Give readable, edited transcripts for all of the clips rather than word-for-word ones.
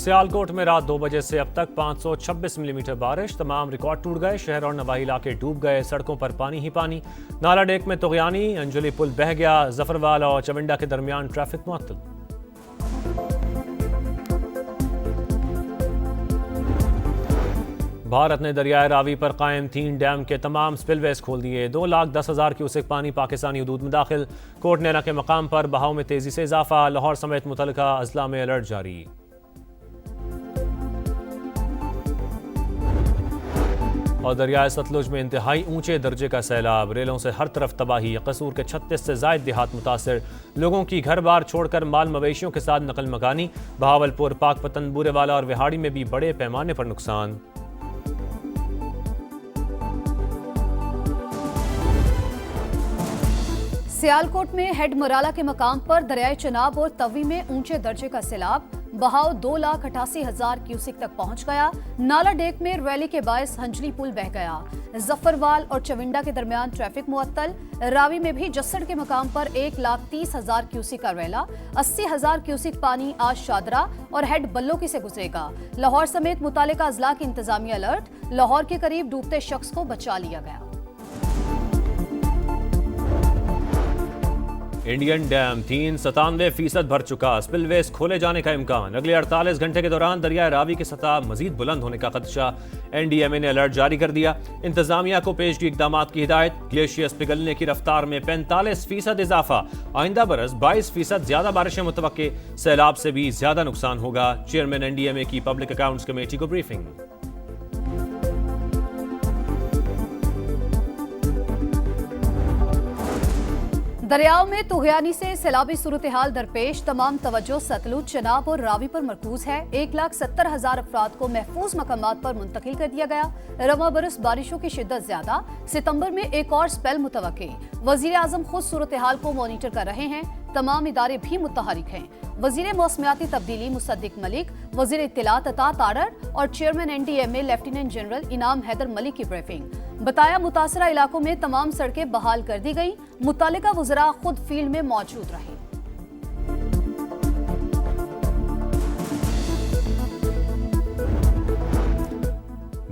सियालकोट में रात 2 बजे से अब तक 526 मिलीमीटर बारिश। तमाम रिकॉर्ड टूट गए। शहर और नवाही इलाके डूब गए। सड़कों पर पानी ही पानी। नाला डेक में तुगयानी। अंजुली पुल बह गया। जफरवाल और चविंडा के दरमियान ट्रैफिक मुअत्तल। भारत ने दरियाए रावी पर कायम 3 डैम के तमाम स्पिलवेज खोल दिए। 2,10,000 क्यूसेक पानी पाकिस्तानी हदूद में दाखिल। कोट नैना के मकाम पर बहाव में तेजी से इजाफा। लाहौर समेत मुतल्लिका अजला में अलर्ट जारी। और दरियाए सतलुज में इंतहाई ऊंचे दर्जे का सैलाब। रेलों से हर तरफ तबाही। कसूर के 36 से जायद देहात मुतासर। लोगों की घर बार छोड़कर माल मवेशियों के साथ नकल मकानी। बहावलपुर, पाकपतन, बूरेवाला और विहाड़ी में भी बड़े पैमाने पर नुकसान। सियालकोट में हेड मुराला के मकाम पर दरियाए चनाब और तवी में ऊंचे दर्जे का सैलाब। बहाव 2,88,000 क्यूसेक तक पहुंच गया। नाला डेक में रैली के बायस हंजली पुल बह गया। जफरवाल और चविंडा के दरमियान ट्रैफिक मुअत्तल। रावी में भी जस्सड़ के मकाम पर 1,30,000 क्यूसेक का रैला। 80,000 क्यूसेक पानी आज शादरा और हेड बल्लोकी से गुजरेगा। लाहौर समेत मुतालिका अजला की इंतजामिया अलर्ट। लाहौर के करीब डूबते शख्स को बचा लिया गया। इंडियन डैम 97% भर चुका। स्पिलवेज खोले जाने का इम्कान। अगले 48 घंटे के दौरान दरिया रावी की सतह मजीद बुलंद होने का खदशा। NDMA ने अलर्ट जारी कर दिया। इंतजामिया को पेशगी इकदाम की हिदायत। ग्लेशियर्स पिघलने की रफ्तार में 45% इजाफा। आइंदा बरस 22% ज्यादा बारिशें मुतवक्के। सैलाब से भी ज्यादा नुकसान होगा। चेयरमैन NDMA की पब्लिक अकाउंट्स कमेटी को ब्रीफिंग। दरियाओं में तुगयानी से सैलाबी सूरत हाल दरपेश। तमाम तवज्जो सतलुज, चनाब और रावी पर मरकूज है। 1,70,000 अफराद को महफूज मकामात पर मुंतकिल कर दिया गया। रवा बरस बारिशों की शिद्दत ज्यादा। सितंबर में एक और स्पेल मुतवक्के। वजीर आजम खुद सूरत हाल को मॉनिटर कर रहे हैं। तमाम इदारे भी मुतहरिक हैं। वजीर मौसमियाती तब्दीली मुसद्दिक मलिक, वजीर इत्तलात अता तारर और चेयरमैन NDMA लेफ्टिनेंट जनरल इनाम हैदर मलिक की ब्रीफिंग। बताया मुतासरा इलाकों में तमाम सड़कें बहाल कर दी गई। मुतालिका वज़रा खुद फील्ड में मौजूद रहे।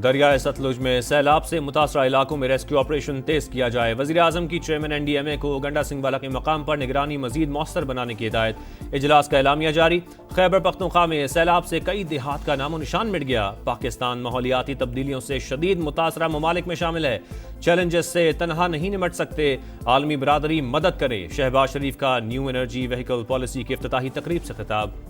दरियाए सतलुज में सैलाब से मुतासरा इलाकों में रेस्क्यू ऑपरेशन तेज किया जाए। वजीर आजम की चेयरमैन NDMA को गंडा सिंह वाला के मकाम पर निगरानी मजीद मौसर बनाने की हिदायत। इजलास का एलामिया जारी। खैबर पख्तूनख्वा में सैलाब से कई देहात का नामो निशान मिट गया। पाकिस्तान माहौलियाती तब्दीलियों से शदीद मुतासरा ममालिक में शामिल है। चैलेंजेस से तनहा नहीं निमट सकते। आलमी बरादरी मदद करे। शहबाज शरीफ का न्यू एनर्जी व्हीकल पॉलिसी की इफ्तिताही तकरीब से खिताब।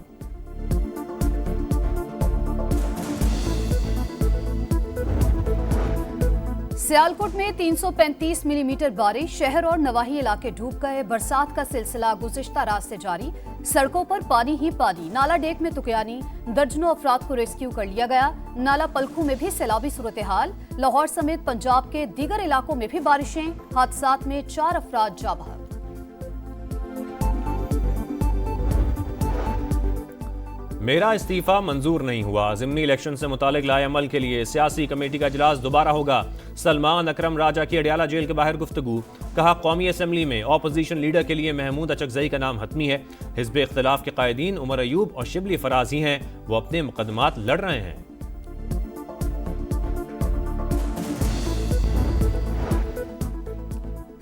सियालकोट में 335 मिलीमीटर बारिश। शहर और नवाही इलाके डूब गए। बरसात का सिलसिला गुज़िश्ता रात से जारी। सड़कों पर पानी ही पानी। नाला डेक में तुगयानी। दर्जनों अफराद को रेस्क्यू कर लिया गया। नाला पलखू में भी सैलाबी सूरत हाल। लाहौर समेत पंजाब के दीगर इलाकों में भी बारिशें। हादसात में 4 अफराद जा बहक। मेरा इस्तीफा मंजूर नहीं हुआ। ज़िमनी इलेक्शन से मुतालिक लाए अमल के लिए सियासी कमेटी का इजलास दोबारा होगा। सलमान अकरम राजा की अडियाला जेल के बाहर गुफ्तगू। कहा, कौमी असम्बली में ऑपोजिशन लीडर के लिए महमूद अचकजई का नाम हतमी है। हिज़्ब इख्तिलाफ के कायदीन उमर अयूब और शिबली फराजी हैं। वो अपने मुकदमात लड़ रहे हैं।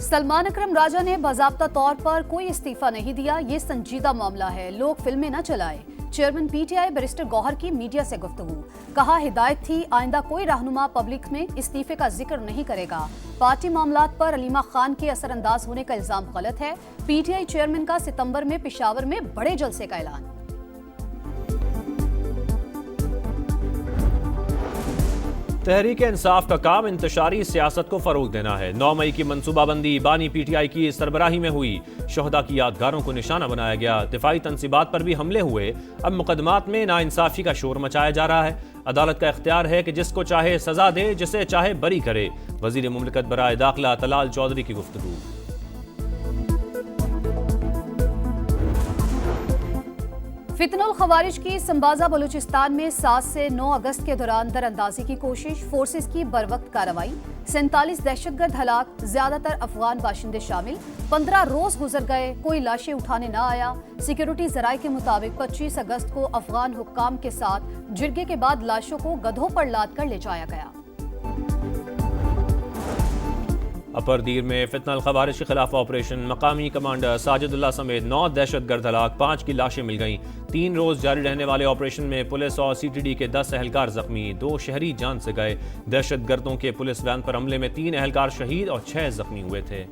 सलमान अकरम राजा ने बाज़ाब्ता तौर पर कोई इस्तीफा नहीं दिया। ये संजीदा मामला है, लोग फिल्में न चलाए। चेयरमैन PTI बैरिस्टर गौहर की मीडिया से गुफ्तगू। कहा, हिदायत थी आइंदा कोई रहनुमा पब्लिक में इस्तीफे का जिक्र नहीं करेगा। पार्टी मामलात पर अलीमा खान के असरअंदाज होने का इल्जाम गलत है। PTI चेयरमैन का सितंबर में पेशावर में बड़े जलसे का ऐलान। तहरीक इंसाफ का काम इंतशारी सियासत को फरोग देना है। 9 मई की मनसूबाबंदी बानी PTI की सरबराही में हुई। शोहदा की यादगारों को निशाना बनाया गया। दिफाई तनसीबात पर भी हमले हुए। अब मुकदमात में नाइंसाफी का शोर मचाया जा रहा है। अदालत का इख्तियार है कि जिसको चाहे सजा दे, जिसे चाहे बरी करे। वजीर मुमलिकत बराए दाखिला तलाल चौधरी की गुफ्तगू। फितनुल खवारिज की संबाजा बलूचिस्तान में 7 से 9 अगस्त के दौरान दरअंदाजी की कोशिश, फोर्सेस की बरवक्त कार्रवाई, 47 दहशतगर्द हलाक, ज्यादातर अफगान बाशिंदे शामिल। 15 रोज गुजर गए, कोई लाशें उठाने न आया। सिक्योरिटी जराये के मुताबिक 25 अगस्त को अफगान हुक्काम के साथ जिरगे के बाद लाशों को गधों पर लाद कर ले जाया गया। अपर दीर में फितनल खवारिज के खिलाफ ऑपरेशन, मकामी कमांडर साजिदुल्लाह समेत 9 दहशतगर्द हलाक, 5 की लाशें मिल गईं। 3 रोज जारी रहने वाले ऑपरेशन में पुलिस और CTD के 10 एहलकार जख्मी, 2 शहरी जान से गए। दहशतगर्दों के पुलिस वैन पर हमले में 3 एहलकार शहीद और 6 जख्मी हुए थे।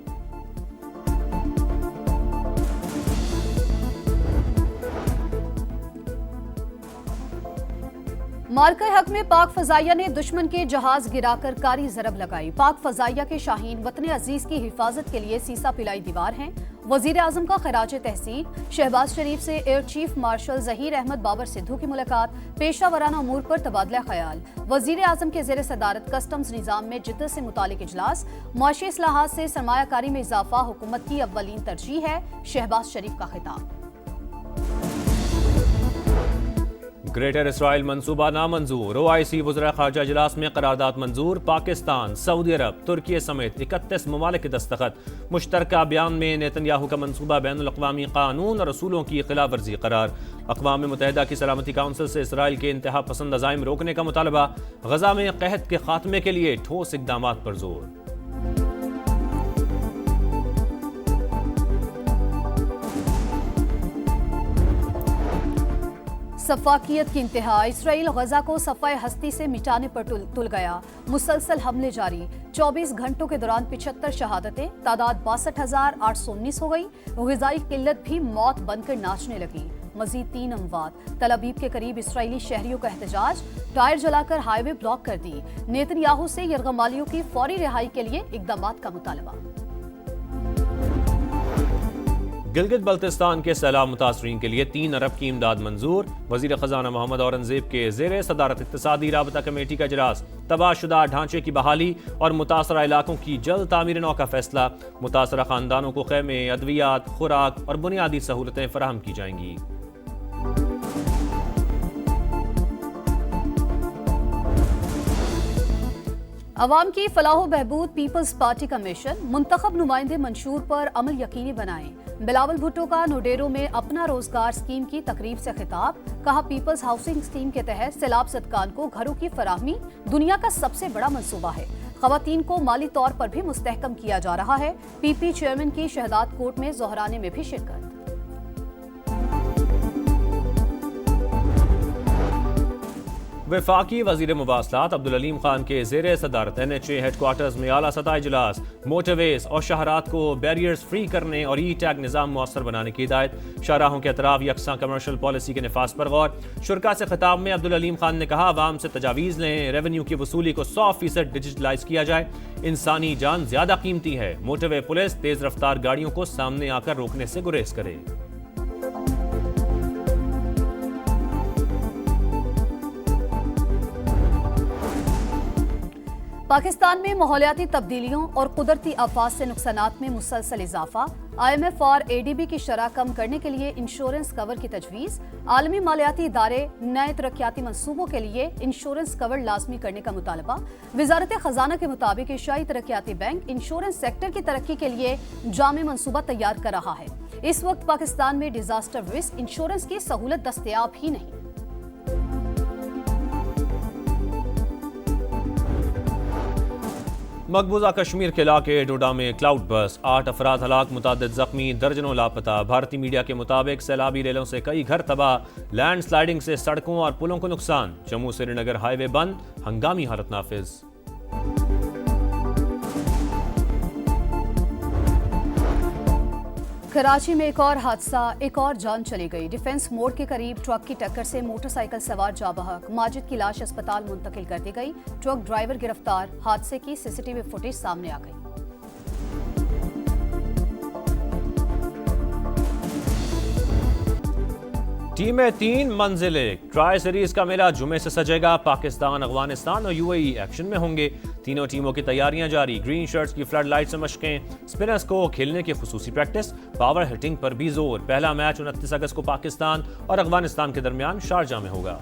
मार्कर हक में पाक फजाइया ने दुश्मन के जहाज गिराकर कारी जरब लगाई। पाक फजाइया के शाहीन वतन अजीज की हिफाजत के लिए सीसा पिलाई दीवार हैं। वजीर आजम का खराज तहसीन, शहबाज शरीफ से air chief marshal Zaheer Ahmed Babar Sidhu की मुलाकात, पेशा वराना अमूर पर तबादला ख्याल। वजीर आजम के जेर सदारत कस्टम्स निज़ाम में जिद्दत से मुतालिक इजलास, मुआशी इस्लाहात से सरमायाकारी में इजाफा हुकूमत की अव्वलीन तरजीह है, शहबाज शरीफ का खिताब। ग्रेटर इसराइल मंसूबा नामंजूर, OIC वज़रा ख़ारजा इजलास में करारदाद मंजूर। पाकिस्तान, सऊदी अरब, तुर्की समेत 31 ममालिक के दस्तखत। मुश्तरका बयान में नेतन्याहू का मंसूबा बैनुल अक़वामी कानून और रसूलों की खिलाफ वर्जी करार। अक़वाम मुत्तहिदा की सलामती काउंसिल से इसराइल के इंतहा पसंद अज़ाइम रोकने का मुतालबा। गज़ा में कहत के खात्मे के लिए ठोस इक़दामात पर जोर। सफाकियत की इंतहा, इसराइल गजा को सफाए हस्ती से मिटाने पर तुल गया। मुसलसल हमले जारी, 24 घंटों के दौरान 75 शहादतें, तादाद 62,819 हो गई। ग़िज़ाई किल्लत भी मौत बनकर नाचने लगी। मजीद 3 अमवात। तल अबीब के करीब इसराइली शहरियों का एहतजाज, टायर जलाकर हाईवे ब्लॉक कर दी। नेतन्याहू से यरगमालियों की फौरी रिहाई के लिए इक़दामात का मुतालबा। गिलगित बल्तिस्तान के सैलाब मुतासरीन के लिए 3 अरब की इमदाद मंजूर। वजीर खजाना मोहम्मद औरंगजेब के जेर सदारत इक़्तिसादी राबता कमेटी का इजलास। तबाहशुदा ढांचे की बहाली और मुतासरा इलाकों की जल्द तामीर नौ का फैसला। मुतासरा खानदानों को खैमे, अद्वियात, खुराक और बुनियादी सहूलतें फराहम की जाएंगी। अवाम की फलाह बहबूद पीपल्स पार्टी का मिशन, मुंतखब नुमाइंदे मंशूर पर अमल यकीनी बनाएं। बिलावल भुट्टो का नोडेरो में अपना रोजगार स्कीम की तकरीब से खिताब, कहा पीपल्स हाउसिंग स्कीम के तहत सैलाब ज़दगान को घरों की फराहमी दुनिया का सबसे बड़ा मंसूबा है। ख़वातीन को माली तौर पर भी मुस्तहकम किया जा रहा है। PP चेयरमैन की शहदात कोर्ट में जोहराने में भी शिरकत। वफाकी वजीर मुवासलात अब्दुल अलीम खान के जेर सदारत NHA हेडक्वार्टर्स में आला सतह इजलास। मोटरवेज और शहरात को बैरियर्स फ्री करने और E-टैग निज़ाम मुअस्सर बनाने की हिदायत। शाहराहों के अतराफ यकसा कमर्शल पॉलिसी के नफाज पर गौर। शुरा से खिताब में अब्दुल अलीम खान ने कहा, अवाम से तजावीज़ लें, रेवेन्यू की वसूली को 100% डिजिटलाइज किया जाए। इंसानी जान ज्यादा कीमती है। मोटरवे पुलिस तेज रफ्तार गाड़ियों को सामने आकर रोकने से गुरेज करे। पाकिस्तान में माहौलियाती तब्दीलियों और कुदरती आफात से नुकसानात में मुसलसल इजाफा। IMF और ADB की शरह कम करने के लिए इंश्योरेंस कवर की तजवीज़। आलमी मालियाती इदारे नए तरक्याती मंसूबों के लिए इंश्योरेंस कवर लाजमी करने का मुतालबा। वजारत खजाना के मुताबिक एशियाई तरक्याती बैंक इंश्योरेंस सेक्टर की तरक्की के लिए जामे मंसूबा तैयार कर रहा है। इस वक्त पाकिस्तान में डिजास्टर रिस्क इंश्योरेंस की सहूलत दस्तयाब ही नहीं। मकबूजा कश्मीर के इलाके डोडा में क्लाउड बस, 8 अफराद हलाक, मुतादिद जख्मी, दर्जनों लापता। भारतीय मीडिया के मुताबिक सैलाबी रेलों से कई घर तबाह, लैंड स्लाइडिंग से सड़कों और पुलों को नुकसान। जम्मू श्रीनगर हाईवे बंद, हंगामी हालत नाफिज। कराची में एक और हादसा, एक और जान चली गई। डिफेंस मोड़ के करीब ट्रक की टक्कर से मोटरसाइकिल सवार जा बहक, माजिद की लाश अस्पताल मुंतकिल कर दी गई। ट्रक ड्राइवर गिरफ्तार, हादसे की CCTV फुटेज सामने आ गई। टीम में 3 मंजिले। ट्राई सीरीज का मेला जुमे से सजेगा। पाकिस्तान, अफगानिस्तान और यूएई एक्शन में होंगे। तीनों टीमों की तैयारियां जारी। ग्रीन शर्ट्स की फ्लड लाइट से मशकें, स्पिनर्स को खेलने की खुसूसी प्रैक्टिस, पावर हिटिंग पर भी जोर। पहला मैच 29 अगस्त को पाकिस्तान और अफगानिस्तान के दरमियान शारजा में होगा।